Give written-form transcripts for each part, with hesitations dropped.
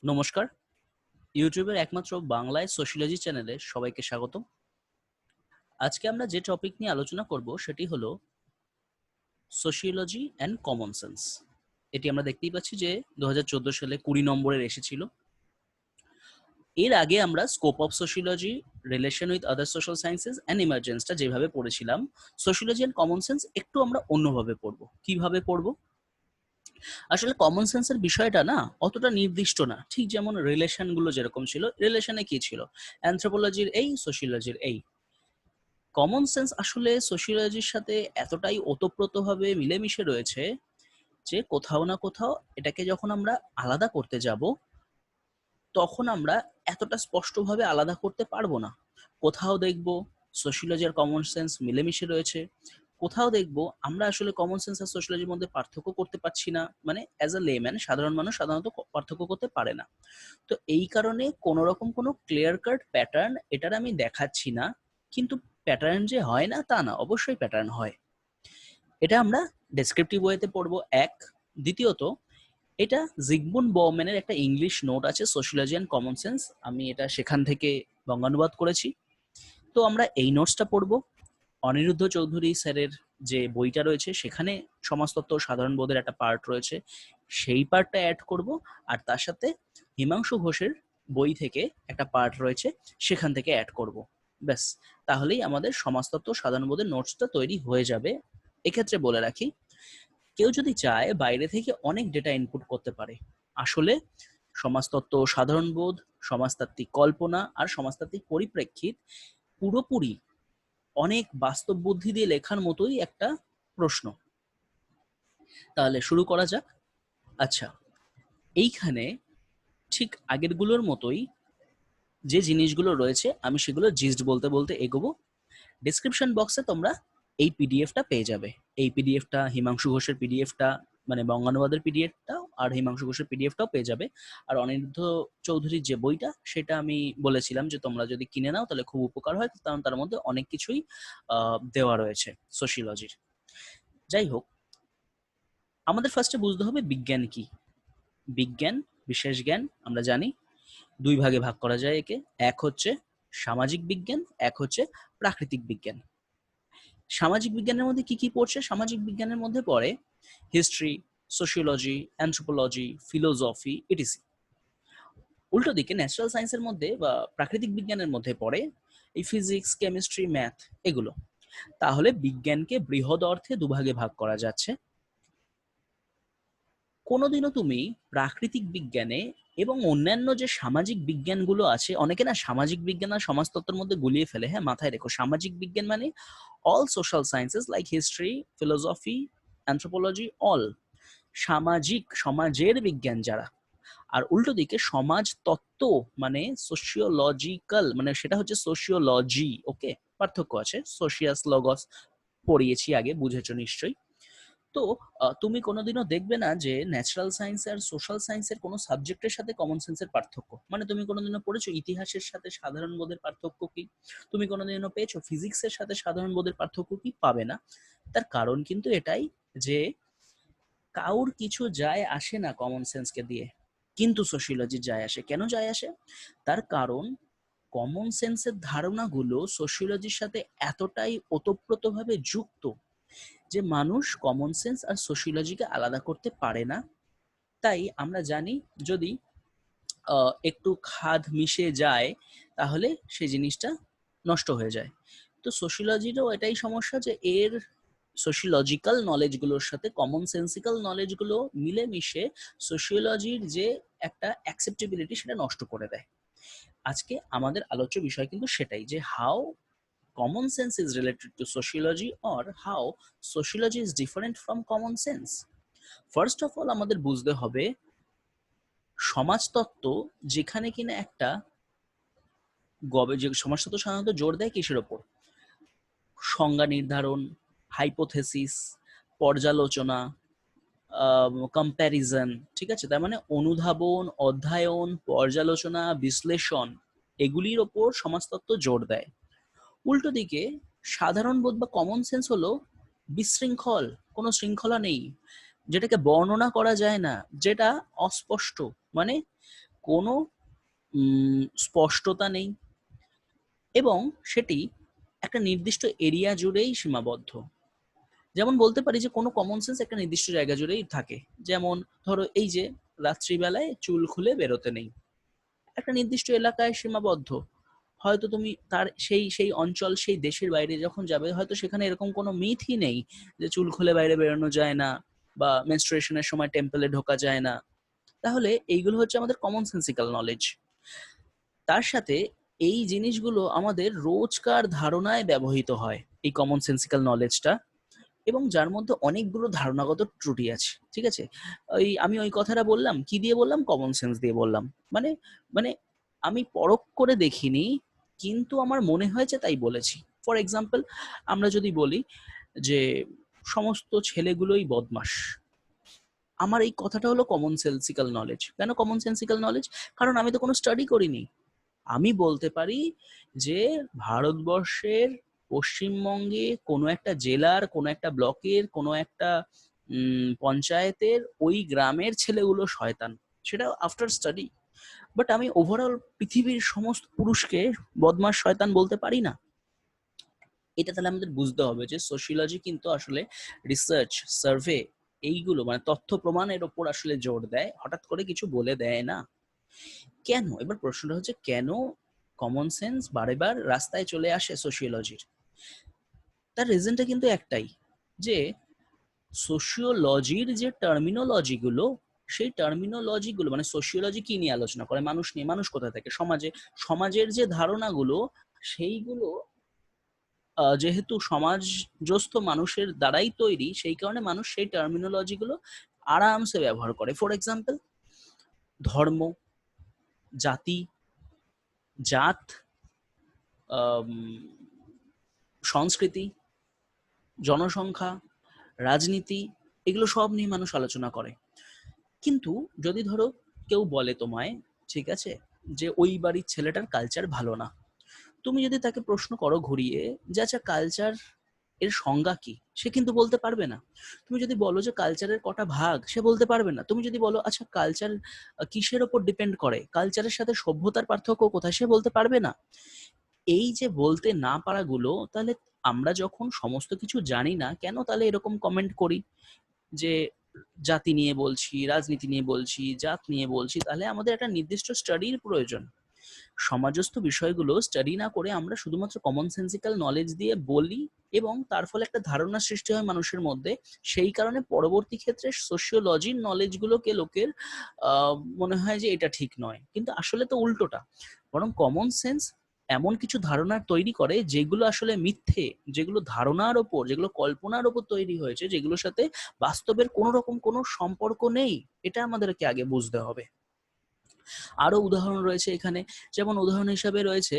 নমস্কার। ইউটিউবের একমাত্র বাংলায় সোশিওলজি চ্যানেলে সবাইকে স্বাগতম। আজকে আমরা যে টপিক নিয়ে আলোচনা করব সেটি হলো সোশিওলজি অ্যান্ড কমন সেন্স। এটি আমরা দেখতেই পাচ্ছি যে 2014 সালে 20 নম্বরের এসেছিল। এর আগে আমরা scope of sociology, relation with other social sciences and ইমার্জেন্সটা যেভাবে পড়েছিলাম, সোশিওলজি অ্যান্ড কমন সেন্স একটু আমরা অন্যভাবে পড়ব। কিভাবে পড়ব? আসলে কমন সেন্সের বিষয়টা না অতটা নির্দিষ্ট না। ঠিক যেমন রিলেশনগুলো যেরকম ছিল, রিলেশনে কি ছিল? অ্যানথ্রোপোলজির এই, সোশিওলজির এই। কমন সেন্স আসলে সোশিওলজির সাথে এতটাই ওতপ্রোতভাবে মিলেমিশে রয়েছে যে কোথাও না কোথাও এটাকে যখন আমরা আলাদা করতে যাব, তখন আমরা এতটা স্পষ্টভাবে আলাদা করতে পারবো না। কোথাও দেখব সোশিওলজি আর কমন সেন্স মিলেমিশে রয়েছে, কোথাও দেখব আমরা আসলে কমন সেন্স আর সোশিওলজির মধ্যে পার্থক্য করতে পারছি না, মানে অ্যাজ আ লেম্যান সাধারণ মানুষ সাধারণত পার্থক্য করতে পারে না। তো এই কারণে কোনো রকম কোনো ক্লিয়ার কাট প্যাটার্ন এটার আমি দেখাচ্ছি না, কিন্তু প্যাটার্ন যে হয় না তা না, অবশ্যই প্যাটার্ন হয়। এটা আমরা ডেসক্রিপটিভ ওয়েতে পড়বো এক। দ্বিতীয়ত, এটা জিগমুন্ড বউম্যানের একটা ইংলিশ নোট আছে সোশিওলজি অ্যান্ড কমন সেন্স, আমি এটা সেখান থেকে বঙ্গানুবাদ করেছি। তো আমরা এই নোটসটা পড়বো। অনিরুদ্ধ চৌধুরী স্যারের যে বইটা রয়েছে সেখানে সমাজতত্ত্ব সাধারণ বোধের একটা পার্ট রয়েছে, সেই পার্টটা অ্যাড করব। আর তার সাথে হিমাংশু ঘোষের বই থেকে একটা পার্ট রয়েছে, সেখান থেকে অ্যাড করব। ব্যাস, তাহলেই আমাদের সমাজতত্ত্ব সাধারণ বোধের নোটসটা তৈরি হয়ে যাবে। এক্ষেত্রে বলে রাখি, কেউ যদি চায় বাইরে থেকে অনেক ডেটা ইনপুট করতে পারে। আসলে সমাজতত্ত্ব, সাধারণ বোধ, সমাজতাত্ত্বিক কল্পনা আর সমাজতাত্ত্বিক পরিপ্রেক্ষিত পুরোপুরি অনেক বাস্তব বুদ্ধি দিয়ে লেখার মতোই একটা প্রশ্ন। তাহলে শুরু করা যাক। আচ্ছা, এইখানে ঠিক আগেরগুলোর মতোই যে জিনিসগুলো রয়েছে আমি সেগুলো জিস্ট বলতে বলতে এগোবো। ডেসক্রিপশন বক্সে তোমরা এই পিডিএফটা পেয়ে যাবে। এই পিডিএফটা হিমাংশু ঘোষের পিডিএফটা, মানে বঙ্গানুবাদের পিডিএফটাও, আর হিমাংশু ঘোষের পিডিএফটাও পেয়ে যাবে। আর অনিরুদ্ধ চৌধুরীর যে বইটা সেটা আমি বলেছিলাম যে তোমরা যদি কিনে নাও তাহলে খুব উপকার হয়, কারণ তার মধ্যে অনেক কিছুই দেওয়া রয়েছে সোশিওলজির। যাই হোক, আমাদের ফার্স্টে বুঝতে হবে বিজ্ঞান কি। বিজ্ঞান, বিশেষ জ্ঞান আমরা জানি দুই ভাগে ভাগ করা যায় একে। এক হচ্ছে সামাজিক বিজ্ঞান, এক হচ্ছে প্রাকৃতিক বিজ্ঞান। সামাজিক বিজ্ঞানের মধ্যে কি কি পড়ছে? সামাজিক বিজ্ঞানের মধ্যে পড়ে history, sociology, anthropology, philosophy, etc. উল্টো দিকে ন্যাচারাল সায়েন্সের মধ্যে বা প্রাকৃতিক বিজ্ঞানের মধ্যে পড়ে এই ফিজিক্স, কেমিস্ট্রি, ম্যাথ, এগুলো। তাহলে বিজ্ঞানকে বৃহৎ অর্থে দুভাগে ভাগ করা যাচ্ছে। কোনোদিনও তুমি প্রাকৃতিক বিজ্ঞানে এবং অন্যান্য যে সামাজিক বিজ্ঞানগুলো আছে, অনেকে না সামাজিক বিজ্ঞান আর সমাজতত্ত্বের মধ্যে গুলিয়ে ফেলে। হ্যাঁ, মাথায় রেখো, সামাজিক বিজ্ঞান মানে all social sciences like history, philosophy, anthropology, all সামাজিক, সমাজের বিজ্ঞান যারা। আর উল্টো দিকে সমাজ তত্ত্ব মানে সোশিওলজিক্যাল, মানে সেটা হচ্ছে সোশিওলজি। ওকে, পার্থক্য আছে। সোশিয়াস লগস পড়িয়েছি আগে, বুঝেছো নিশ্চয়ই। তো তুমি কোনোদিনও দেখবে না যে ন্যাচারাল সায়েন্স আর সোশ্যাল সায়েন্সের কোনো সাবজেক্টের সাথে কমন সেন্সের পার্থক্য। মানে তুমি কোনোদিনও পড়েছো ইতিহাসের সাথে সাধারণ বোধের পার্থক্য কি? তুমি কোনোদিনও পেয়েছো ফিজিক্সের সাথে সাধারণ বোধের পার্থক্য কি? পাবে না। তার কারণ কিন্তু এটাই যে কাউর কিছু যায় আসে না কমন সেন্সকে দিয়ে, কিন্তু সোশিওলজি যায় আসে। কেন যায় আসে? তার কারণ কমন সেন্সের ধারণাগুলো সোশিওলজির সাথে এতটাই ওতপ্রোতভাবে যুক্ত যে মানুষ কমন সেন্স আর সোশিওলজিকে আলাদা করতে পারে না। তাই আমরা জানি যদি একটু খাদ মিশে যায় তাহলে সেই জিনিসটা নষ্ট হয়ে যায়। তো সোশিওলজিরও এটাই সমস্যা যে এর সোশিওলজিক্যাল নলেজগুলোর সাথে কমন সেন্সিক্যাল নলেজগুলো মিলেমিশে সোশিওলজির যে একটা অ্যাকসেপ্টেবিলিটি সেটা নষ্ট করে দেয়। আজকে আমাদের আলোচ্য বিষয় কিন্তু সেটাই, যে how common sense is related to sociology or how sociology is different from common sense. First of all আমাদের বুঝতে হবে সমাজতত্ত্ব যেখানে কিনা একটা সমাজতত্ত্ব সাধারণত জোর দেয় কিসের ওপর? সংজ্ঞা নির্ধারণ, হাইপোথেসিস, পর্যালোচনা, কম্প্যারিজন। ঠিক আছে, তার মানে অনুধাবন, অধ্যয়ন, পর্যালোচনা, বিশ্লেষণ, এগুলির ওপর সমাজতত্ত্ব জোর দেয়। উল্টো দিকে সাধারণ বোধ বা কমন সেন্স হলো বিশৃঙ্খল, কোনো শৃঙ্খলা নেই, যেটাকে বর্ণনা করা যায় না, যেটা অস্পষ্ট। মানে কোনো স্পষ্টতা নেই এবং সেটি একটা নির্দিষ্ট এরিয়া জুড়েই সীমাবদ্ধ। যেমন বলতে পারি যে কোনো কমন সেন্স একটা নির্দিষ্ট জায়গা জুড়েই থাকে। যেমন ধরো এই যে রাত্রিবেলায় চুল খুলে বেরোতে নেই, একটা নির্দিষ্ট এলাকায় সীমাবদ্ধ। হয়তো তুমি তার সেই সেই অঞ্চল সেই দেশের বাইরে যখন যাবে হয়তো সেখানে এরকম কোনো মিথই নেই যে চুল খুলে বাইরে বেরোনো যায় না বা মেনস্ট্রুয়েশনের সময় টেম্পলে ঢোকা যায় না। তাহলে এইগুলো হচ্ছে আমাদের কমন সেন্সিক্যাল নলেজ। তার সাথে এই জিনিসগুলো আমাদের রোজকার ধারণায় ব্যবহৃত হয়, এই কমন সেন্সিক্যাল নলেজটা, এবং যার মধ্যে অনেকগুলো ধারণাগত ত্রুটি আছে। ঠিক আছে, আমি ওই কথাটা বললাম কি দিয়ে বললাম, কমন সেন্স দিয়ে বললাম। মানে মানে আমি পরখ করে দেখিনি কিন্তু আমার মনে হয়েছে তাই বলেছি। ফর এক্সাম্পল, আমরা যদি বলি যে সমস্ত ছেলেগুলোই বদমাশ, আমার এই কথাটা হলো কমন সেন্সিক্যাল নলেজ। কেন কমন সেন্সিক্যাল নলেজ? কারণ আমি তো কোনো স্টাডি করিনি। আমি বলতে পারি যে ভারতবর্ষের পশ্চিমবঙ্গে কোনো একটা জেলার কোনো একটা ব্লকের কোনো একটা পঞ্চায়েতের ওই গ্রামের ছেলেগুলো শয়তান, সেটা আফটার স্টাডি। বাট আমি ওভারঅল পৃথিবীর সমস্ত পুরুষকে বদমাস শয়তান বলতে পারি না। এটা তাহলে আমাদের বুঝতে হবে যে সোশিওলজি কিন্তু আসলে রিসার্চ, সার্ভে, এইগুলো মানে তথ্য প্রমাণের ওপর আসলে জোর দেয়, হঠাৎ করে কিছু বলে দেয় না। কেন? এবার প্রশ্নটা হচ্ছে কেন কমন সেন্স বারে বার রাস্তায় চলে আসে সোশিওলজির? তার রিজনটা কিন্তু একটাই, যে সোশিওলজির যে টার্মিনোলজিগুলো, সেই টার্মিনোলজিগুলো মানে সোশিওলজি কি নিয়ে আলোচনা করে? মানুষ নিয়ে। মানুষ কোথা থেকে? সমাজে। সমাজের যে ধারণাগুলো সেইগুলো যেহেতু সমাজস্থ মানুষের দ্বারাই তৈরি, সেই কারণে মানুষ সেই টার্মিনোলজিগুলো আরামসে ব্যবহার করে। ফর এক্সাম্পল, ধর্ম, জাতি, জাত, সংস্কৃতি, জনসংখ্যা, রাজনীতি, এগুলো সব নিয়ে মানুষ আলোচনা করে। কিন্তু যদি ধরো কেউ বলে তোমায়, ঠিক আছে, যে ওই বাড়ির ছেলেটার কালচার ভালো না, তুমি যদি তাকে প্রশ্ন করো ঘুরিয়ে যে আচ্ছা কালচার এর সংজ্ঞা কি, সে কিন্তু বলতে পারবে না। তুমি যদি বলো যে কালচারের কটা ভাগ, সে বলতে পারবে না। তুমি যদি বলো আচ্ছা কালচার কিসের ওপর ডিপেন্ড করে, কালচারের সাথে সভ্যতার পার্থক্য কোথায়, সে বলতে পারবে না। এই যে বলতে না পারাগুলো, তাহলে আমরা যখন সমস্ত কিছু জানি না কেন তাহলে এরকম কমেন্ট করি যে জাতি নিয়ে বলছি, রাজনীতি নিয়ে বলছি, জাত নিয়ে বলছি? তাহলে আমাদের একটা নির্দিষ্ট স্টাডির প্রয়োজন। সমাজস্থ বিষয়গুলো স্টাডি না করে আমরা শুধুমাত্র কমন সেন্সিক্যাল নলেজ দিয়ে বলি এবং তার ফলে একটা ধারণা সৃষ্টি হয় মানুষের মধ্যে। সেই কারণে পরবর্তী ক্ষেত্রে সোশিওলজির নলেজগুলোকে লোকের মনে হয় যে এটা ঠিক নয়, কিন্তু আসলে তো উল্টোটা। বরং কমন সেন্স এমন কিছু ধারণা তৈরি করে যেগুলো আসলে মিথ্যে, যেগুলো ধারণার ওপর, যেগুলো কল্পনার ওপর তৈরি হয়েছে, যেগুলোর সাথে বাস্তবের কোনো রকম কোনো সম্পর্ক নেই। এটা আমাদেরকে আগে বুঝতে হবে। আরো উদাহরণ রয়েছে এখানে। যেমন উদাহরণ হিসাবে রয়েছে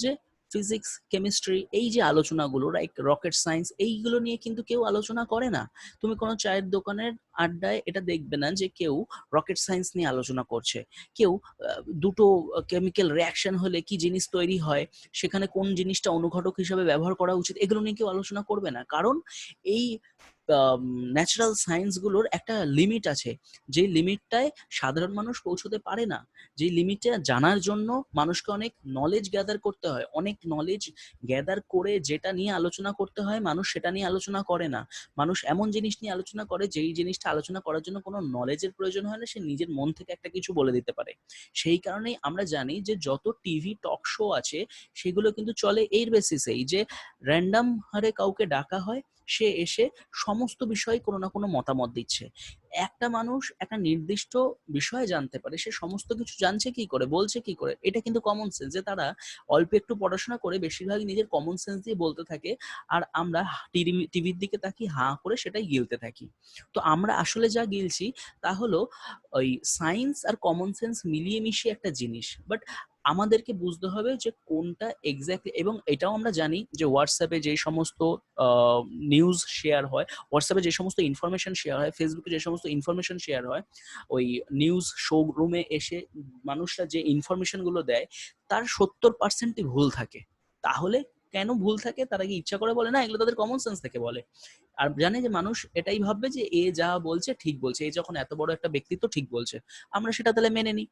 যে ফিজিক্স, কেমিস্ট্রি, এই যে আলোচনাগুলো, লাইক রকেট সায়েন্স, এইগুলো নিয়ে কিন্তু কেউ আলোচনা করে না। তুমি কোনো চায়ের দোকানের আড্ডায় এটা দেখবে না যে কেউ রকেট সায়েন্স নিয়ে আলোচনা করছে। কেউ দুটো কেমিক্যাল রিয়াকশন হলে কি জিনিস তৈরি হয়, সেখানে কোন জিনিসটা অনুঘটক হিসাবে ব্যবহার করা উচিত, এগুলো নিয়ে কেউ আলোচনা করবে না। কারণ এই ন্যাচারাল সায়েন্স গুলোর একটা লিমিট আছে, যে লিমিটটায় সাধারণ মানুষ পৌঁছতে পারে না। যে লিমিটটা জানার জন্য মানুষকে অনেক নলেজ গ্যাদার করতে হয়, অনেক নলেজ গ্যাদার করে যেটা নিয়ে আলোচনা করতে হয় মানুষ সেটা নিয়ে আলোচনা করে না। মানুষ এমন জিনিস নিয়ে আলোচনা করে যেই জিনিসটা আলোচনা করার জন্য কোনো নলেজের প্রয়োজন হয় না, সে নিজের মন থেকে একটা কিছু বলে দিতে পারে। সেই কারণেই আমরা জানি যে যত টিভি টক শো আছে সেগুলো কিন্তু চলে এর বেসিসেই, যে র্যান্ডম হারে কাউকে ডাকা হয়, সে এসে সমস্ত বিষয়ে কোনো না কোনো মতামত দিচ্ছে। একটা মানুষ একটা নির্দিষ্ট বিষয়ে জানতে পারে, সে সমস্ত কিছু জানছে কি করে, বলছে কি করে? এটা কিন্তু কমন সেন্স, যে তারা অল্প একটু পড়াশোনা করে বেশিরভাগই নিজের কমন সেন্স দিয়ে বলতে থাকে, আর আমরা টিভির দিকে তাকিয়ে হাঁ করে সেটাই গিলতে থাকি। তো আমরা আসলে যা গিলছি তা হলো ওই সায়েন্স আর কমন সেন্স মিলিয়ে মিশিয়ে একটা জিনিস। বাট আমাদেরকে বুঝতে হবে যে কোনটা এক্স্যাক্টলি। এবং এটাও আমরা জানি যে হোয়াটসঅ্যাপে যে সমস্ত নিউজ শেয়ার হয়, হোয়াটসঅ্যাপে যে সমস্ত ইনফরমেশন শেয়ার হয়, ফেসবুকে যে সমস্ত ইনফরমেশন শেয়ার হয়, ওই নিউজ শোরুমে এসে মানুষরা যে ইনফরমেশন গুলো দেয় তার 70%ই ভুল থাকে। তাহলে কেন ভুল থাকে? তারা কি ইচ্ছা করে বলে? না, এগুলো তাদের কমন সেন্স থেকে বলে। আর জানে যে মানুষ এটাই ভাববে যে এ যা বলছে ঠিক বলছে, এ যখন এত বড় একটা ব্যক্তিত্ব ঠিক বলছে, আমরা সেটা তাহলে মেনে নিই।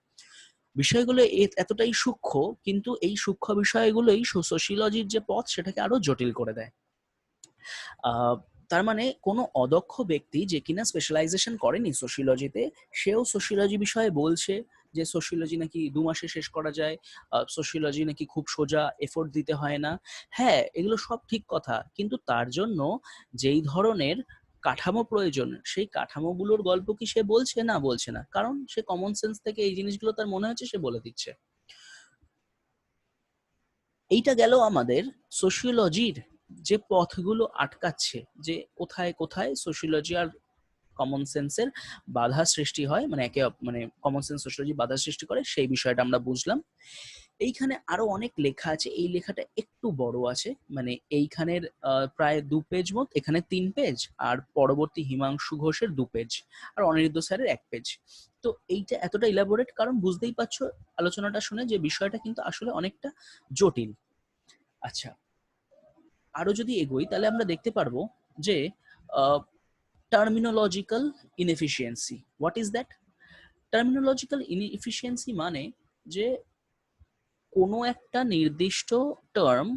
বিষয়গুলো এতটাই সূক্ষ্ম, কিন্তু এই সূক্ষ্ম বিষয়গুলোই সোশিওলজির যে পথ সেটাকে আরো জটিল করে দেয়। তার মানে কোনো অদক্ষ ব্যক্তি যে কিনা স্পেশালাইজেশন করেনি সোশিওলজিতে, সেও সোশিওলজি বিষয়ে বলছে যে সোশিওলজি নাকি 2 মাসে শেষ করা যায়, সোশিওলজি নাকি খুব সোজা, এফোর্ট দিতে হয় না। হ্যাঁ, এগুলো সব ঠিক কথা, কিন্তু তার জন্য যেই ধরনের কাঠামো প্রয়োজন, সেই কাঠামোগুলোর গল্প কি সে বলছে? না, বলছে না, কারণ সে কমন সেন্স থেকে এই জিনিসগুলো তার মনে হচ্ছে সে বলে দিচ্ছে। এইটা গেল আমাদের সোশিওলজির যে পথগুলো আটকাচ্ছে, যে কোথায় কোথায় সোশিওলজি আর কমন সেন্সের বাধা সৃষ্টি হয়, মানে মানে কমন সেন্স সোশিওলজি বাধা সৃষ্টি করে, সেই বিষয়টা আমরা বুঝলাম। এইখানে আরো অনেক লেখা আছে, এই লেখাটা একটু বড় আছে, মানে এইখানের প্রায় 2 পেজ মত, এখানে 3 পেজ, আর পরবর্তী হিমাংশু ঘোষের 2 পেজ, আর অনিরুদ্ধ স্যারের 1 পেজ। তো এইটা এতটা ইলাবোরেট, কারণ বুঝতেই পারছো আলোচনাটা শুনে যে বিষয়টা কিন্তু আসলে অনেকটা জটিল। আচ্ছা, আরো যদি এগোই তাহলে আমরা দেখতে পারবো যে terminological inefficiency, what is that? Terminological inefficiency মানে যে কোনো একটা নির্দিষ্ট টার্ম,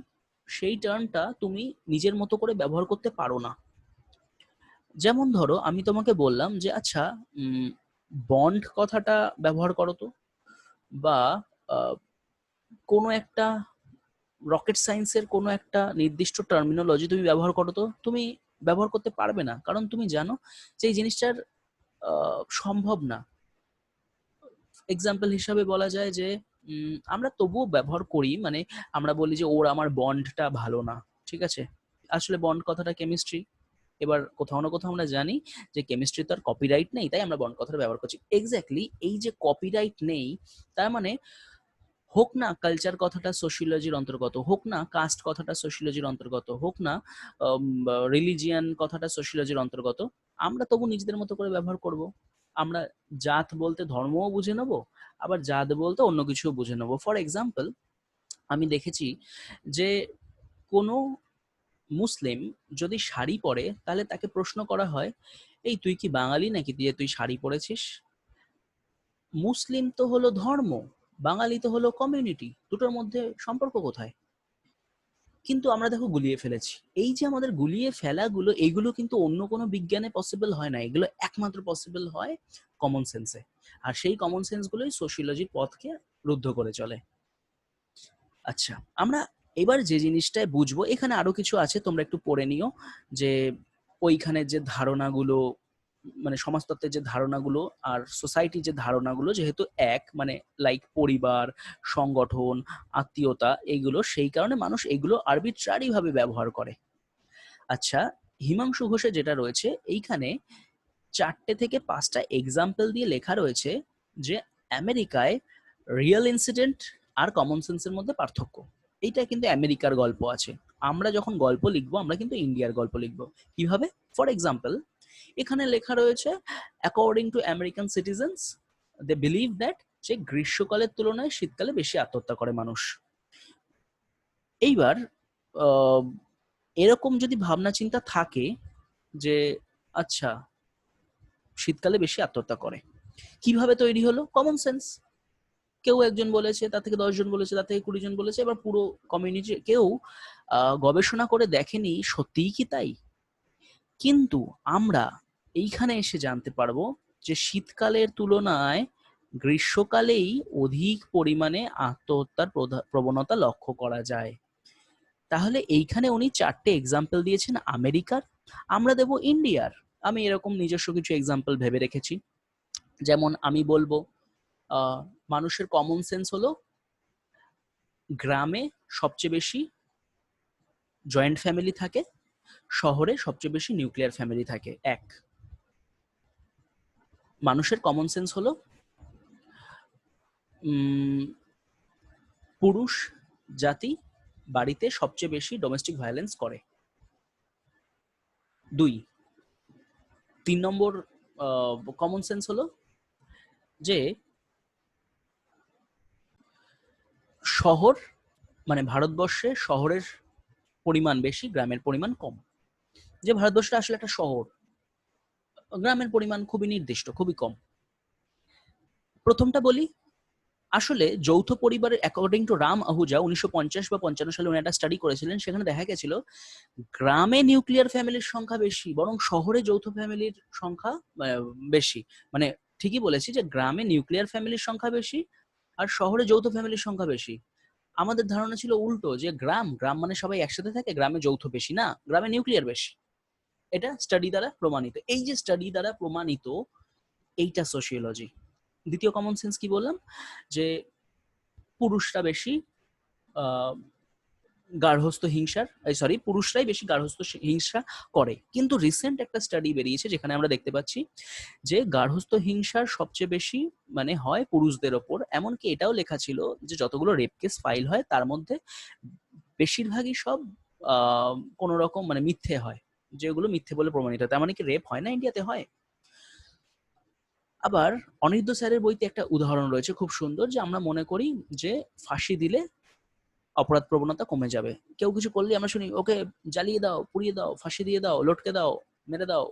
সেই টার্মটা তুমি নিজের মতো করে ব্যবহার করতে পারো না। যেমন ধরো আমি তোমাকে বললাম যে আচ্ছা, বন্ড কথাটা ব্যবহার করো তো, বা কোনো একটা রকেট সায়েন্সের কোনো একটা নির্দিষ্ট টার্মিনোলজি তুমি ব্যবহার করো তো, তুমি ব্যবহার করতে পারবে না, কারণ তুমি জানো যে এই জিনিসটার সম্ভব না। এক্সাম্পল হিসাবে বলা যায় যে আমরা তবুও ব্যবহার করি, মানে আমরা বলি যে ওর আমার বন্ডটা ভালো না, ঠিক আছে, আসলে বন্ড কথাটা কেমিস্ট্রি। এবার কোথাও না কোথাও আমরা জানি যে কেমিস্ট্রি তো আর কপিরাইট নেই, তাই আমরা বন্ড কথাটা ব্যবহার করছি। এক্স্যাক্টলি, এই যে কপিরাইট নেই, তার মানে হোক না কালচার কথাটা সোশিওলজির অন্তর্গত, হোক না কাস্ট কথাটা সোশিওলজির অন্তর্গত, হোক না রিলিজিয়ান কথাটা সোশিওলজির অন্তর্গত, আমরা তবু নিজেদের মতো করে ব্যবহার করব। আমরা জাত বলতে ধর্মও বুঝে নেব, আবার জাত বলতে অন্য কিছুও বুঝে নেব। ফর এক্সাম্পল, আমি দেখেছি যে কোনো মুসলিম যদি শাড়ি পরে, তাহলে তাকে প্রশ্ন করা হয়, এই তুই কি বাঙালি নাকি যে তুই শাড়ি পরেছিস? মুসলিম তো হলো ধর্ম, বাঙালি তো হলো কমিউনিটি, দুটোর মধ্যে সম্পর্ক কোথায়? কিন্তু আমরা দেখো গুলিয়ে ফেলেছি। এই যে আমাদের গুলিয়ে ফেলাগুলো, এইগুলো কিন্তু অন্য কোনো বিজ্ঞানে পসিবল হয় না, এগুলো একমাত্র পসিবল হয় কমন সেন্সে। আর সেই কমন সেন্স গুলোই সোশিওলজির পথকে রুদ্ধ করে চলে। আচ্ছা, আমরা এবার যে জিনিসটায় বুঝবো, এখানে আরো কিছু আছে, তোমরা একটু পড়ে নিও, যে ওইখানে যে ধারণাগুলো, মানে সমাজতত্ত্বের যে ধারণাগুলো আর সোসাইটির যে ধারণাগুলো যেহেতু এক, মানে লাইক পরিবার, সংগঠন, আত্মীয়তা, এইগুলো, সেই কারণে মানুষ এগুলো আরবিট্রারি ভাবে ব্যবহার করে। আচ্ছা, হিমাংশু ঘোষে যেটা রয়েছে এইখানে 4টে থেকে 5টা এক্সাম্পল দিয়ে লেখা রয়েছে যে আমেরিকায় রিয়েল ইনসিডেন্ট আর কমন সেন্সের মধ্যে পার্থক্য। এইটা কিন্তু আমেরিকার গল্প আছে, আমরা যখন গল্প লিখবো আমরা কিন্তু ইন্ডিয়ার গল্প লিখবো। কিভাবে? ফর এক্সাম্পল, এখানে লেখা রয়েছে according to American citizens, they believe that যে গ্রীষ্মকালের তুলনায় শীতকালে বেশি আত্মহত্যা করে মানুষ। এইবার এরকম যদি ভাবনা চিন্তা থাকে যে আচ্ছা, শীতকালে বেশি আত্মহত্যা করে, কিভাবে তৈরি হলো? Common sense. কেউ একজন বলেছে, তার থেকে 10 জন বলেছে, তার থেকে 20 জন বলেছে, এবার পুরো কমিউনিটি কেউ গবেষণা করে দেখেনি সত্যিই কি তাই। কিন্তু আমরা এইখানে এসে জানতে পারবো যে শীতকালের তুলনায় গ্রীষ্মকালেই অধিক পরিমাণে আত্মহত্যার প্রবণতা লক্ষ্য করা যায়। তাহলে এইখানে উনি 4টে এক্সাম্পল দিয়েছেন আমেরিকার, আমরা দেব ইন্ডিয়ার। আমি এরকম নিজস্ব কিছু এক্সাম্পল ভেবে রেখেছি। যেমন আমি বলবো, মানুষের কমন সেন্স হলো গ্রামে সবচেয়ে বেশি জয়েন্ট ফ্যামিলি থাকে, শহরে সবচেয়ে বেশি নিউক্লিয়ার ফ্যামিলি থাকে। এক, মানুষের কমন সেন্স হলো পুরুষ জাতি বাড়িতে সবচেয়ে বেশি ডোমেস্টিক ভায়োলেন্স করে। 2, 3 নম্বর কমন সেন্স হলো যে শহর, মানে ভারতবর্ষে শহরের পরিমাণ বেশি, গ্রামের পরিমাণ কম। যে ভারতবর্ষটা আসলে একটা শহর, গ্রামের পরিমাণ খুবই নির্দিষ্ট, খুবই কম। প্রথমটা বলি, আসলে যৌথ পরিবারের অ্যাকর্ডিং টু রাম আহুজা 1950 বা 55 সালে উনি একটা স্টাডি করেছিলেন, সেখানে দেখা গেছিল গ্রামে নিউক্লিয়ার ফ্যামিলির সংখ্যা বেশি, বরং শহরে যৌথ ফ্যামিলির সংখ্যা বেশি। মানে ঠিকই বলেছি যে গ্রামে নিউক্লিয়ার ফ্যামিলির সংখ্যা বেশি আর শহরে যৌথ ফ্যামিলির সংখ্যা বেশি। আমাদের ধারণা ছিল উল্টো, যে গ্রাম গ্রাম মানে সবাই একসাথে থাকে, গ্রামে যৌথ বেশি, না, গ্রামে নিউক্লিয়ার বেশি। এটা স্টাডি দ্বারা প্রমাণিত। এই যে স্টাডি দ্বারা প্রমাণিত, এইটা সোশিওলজি। দ্বিতীয় কমন সেন্স কি বললাম, যে পুরুষরা বেশি গার্হস্থ্য হিংসার, সরি, পুরুষরাই বেশি গার্হস্থ্য হিংসা করে। কিন্তু রিসেন্ট একটা স্টাডি বেরিয়েছে যেখানে আমরা দেখতে পাচ্ছি যে গার্হস্থ্য হিংসার সবচেয়ে বেশি মানে হয় পুরুষদের ওপর। এমনকি এটাও লেখা ছিল যে যতগুলো রেপ কেস ফাইল হয় তার মধ্যে বেশিরভাগই সব কোন রকম মানে মিথ্যে হয়, যেগুলো মিথ্যে বলে প্রমাণিত। তার মানে কি রেপ হয় না, ইন্ডিয়াতে হয়। আবার অনিরুদ্ধ স্যারের বইতে একটা উদাহরণ রয়েছে খুব সুন্দর, যে আমরা মনে করি যে ফাঁসি দিলে অপরাধ প্রবণতা কমে যাবে। কেউ কিছু করলে আমরা শুনি ওকে জ্বালিয়ে দাও, পুড়িয়ে দাও, ফাঁসি দিয়ে দাও, লটকে দাও, মেরে দাও।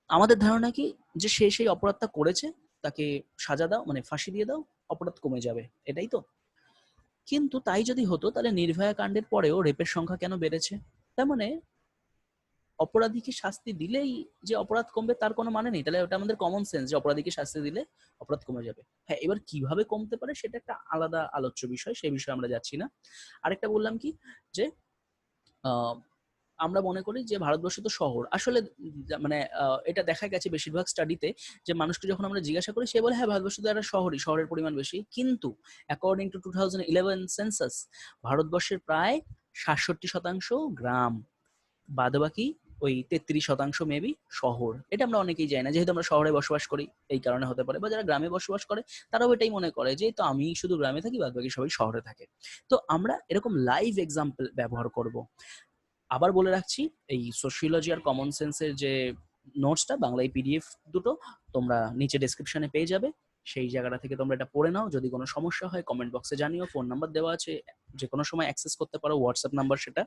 আমাদের ধারণা কি যে সে সেই অপরাধটা করেছে, তাকে সাজা দাও, মানে ফাঁসি দিয়ে দাও, অপরাধ কমে যাবে, এটাই তো। কিন্তু তাই যদি হতো তাহলে নির্ভয়া কাণ্ডের পরেও রেপের সংখ্যা কেন বেড়েছে? তার মানে অপরাধীকে শাস্তি দিলেই যে অপরাধ কমবে তার কোনো মানে নেই। তাহলে ওটা আমাদের কমন সেন্স যে অপরাধীকে শাস্তি দিলে অপরাধ কমে যাবে। হ্যাঁ, এবার কিভাবে কমতে পারে সেটা একটা আলাদা আলোচ্য বিষয়, সেই বিষয়ে আমরা যাচ্ছি না। আরেকটা বললাম কি, যে আমরা মনে করি যে ভারতবর্ষ তো শহর। আসলে মানে এটা দেখা গেছে বেশিরভাগ স্টাডিতে, যে মানুষকে যখন আমরা জিজ্ঞাসা করি সে বলে হ্যাঁ ভারতবর্ষ তো একটা শহরই, শহরের পরিমাণ বেশি। কিন্তু অ্যাকর্ডিং টু 2011 সেন্সাস ভারতবর্ষের প্রায় 67% গ্রাম, বাদবাকি ওই 33% মেবি শহর। এটা আমরা অনেকেই জানি না, যেহেতু আমরা শহরে বসবাস করি এই কারণে হতে পারে। বা যারা গ্রামে বসবাস করে তারাও এটাই মনে করে যে তো আমি শুধু গ্রামে থাকি, বাদবাকি সবাই শহরে থাকে। তো আমরা এরকম লাইভ এক্সাম্পল ব্যবহার করব। আবার বলে রাখছি, এই সোশিওলজি আর কমন সেন্সের যে নোটসটা বাংলায় পিডিএফ দুটো তোমরা নিচে ডেসক্রিপশনে পেয়ে যাবে, সেই জায়গাটা থেকে তোমরা এটা পড়ে নাও। যদি কোনো সমস্যা হয় কমেন্ট বক্সে জানিও, ফোন নাম্বার দেওয়া আছে, যে কোনো সময় অ্যাক্সেস করতে পারো, হোয়াটসঅ্যাপ নাম্বার সেটা।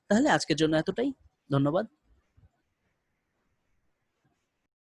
তাহলে আজকের জন্য এতটাই, ধন্যবাদ।